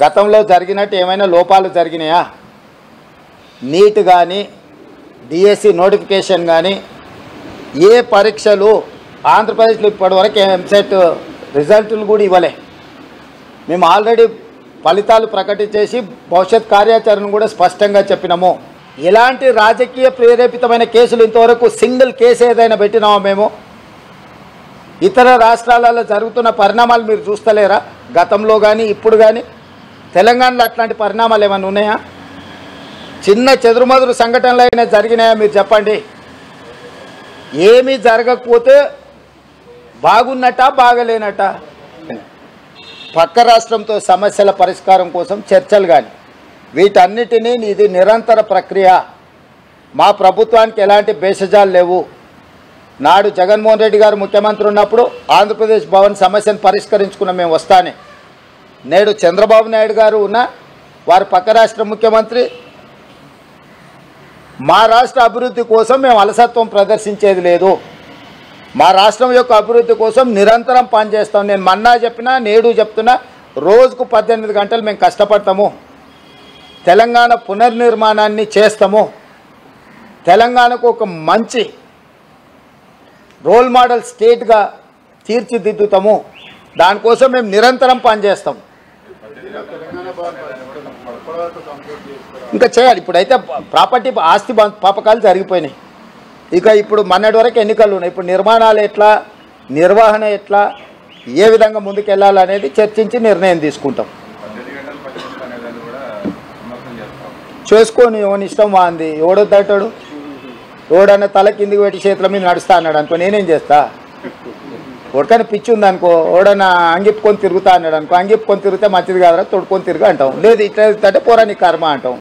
గతంలో జరిగినట్టు ఏమైనా లోపాలు జరిగినాయా? నీట్ కానీ డిఎస్సి నోటిఫికేషన్ కానీ ఏ పరీక్షలు ఆంధ్రప్రదేశ్లో ఇప్పటివరకు ఎంసెట్ రిజల్టులు కూడా ఇవ్వలే. మేము ఆల్రెడీ ఫలితాలు ప్రకటించేసి భవిష్యత్ కార్యాచరణ కూడా స్పష్టంగా చెప్పినాము. ఎలాంటి రాజకీయ ప్రేరేపితమైన కేసులు ఇంతవరకు సింగిల్ కేసు ఏదైనా పెట్టినామో మేము? ఇతర రాష్ట్రాలలో జరుగుతున్న పరిణామాలు మీరు చూస్తలేరా? గతంలో కానీ ఇప్పుడు కానీ తెలంగాణలో అట్లాంటి పరిణామాలు ఏమైనా ఉన్నాయా? చిన్న చెదురుమదురు సంఘటనలు అయినా జరిగినాయా మీరు చెప్పండి. ఏమీ జరగకపోతే బాగున్నట్ట బాగలేనట్ట? పక్క రాష్ట్రంతో సమస్యల పరిష్కారం కోసం చర్చలు కానీ వీటన్నిటినీ ఇది నిరంతర ప్రక్రియ. మా ప్రభుత్వానికి ఎలాంటి భేషజాలు లేవు. నాడు జగన్మోహన్ రెడ్డి గారు ముఖ్యమంత్రి ఉన్నప్పుడు ఆంధ్రప్రదేశ్ భవన్ సమస్యను పరిష్కరించుకున్న మేము వస్తానే. నేడు చంద్రబాబు నాయుడు గారు ఉన్న వారి పక్క రాష్ట్ర ముఖ్యమంత్రి. మా రాష్ట్ర అభివృద్ధి కోసం మేము అలసత్వం ప్రదర్శించేది లేదు. మా రాష్ట్రం యొక్క అభివృద్ధి కోసం నిరంతరం పనిచేస్తాం. నేను మన్నా చెప్పినా నేడు చెప్తున్నా, రోజుకు 18 గంటలు మేము కష్టపడతాము. తెలంగాణ పునర్నిర్మాణాన్ని చేస్తాము. తెలంగాణకు ఒక మంచి రోల్ మోడల్ స్టేట్గా తీర్చిదిద్దుతాము. దానికోసం మేము నిరంతరం పనిచేస్తాం. ఇంకా చేయాలి. ఇప్పుడైతే ప్రాపర్టీ ఆస్తి పాపకాలు జరిగిపోయినాయి. ఇక ఇప్పుడు మొన్నటి వరకు ఎన్నికలు ఉన్నాయి. ఇప్పుడు నిర్మాణాలు ఎట్లా, నిర్వహణ ఎట్లా, ఏ విధంగా ముందుకెళ్ళాలనేది చర్చించి నిర్ణయం తీసుకుంటాం. చేసుకొని ఎవని ఇష్టం వాంది. ఎవడొద్దంటాడు? ఎవడన్నా తల కిందికి పెట్టి చేతుల మీద నడుస్తా అన్నాడు అనుకో, నేనేం చేస్తా? ఎవరికైనా పిచ్చి ఉందనుకో, ఎవడన్నా అంగిప్పుకొని తిరుగుతా అన్నాడు అనుకో, అంగిప్పుకొని తిరిగితే మంచిది కాదురా, తొడుకొని తిరుగు అంటాం. లేదు ఇట్లా అంటే పోరా నీ కర్మ అంటాం.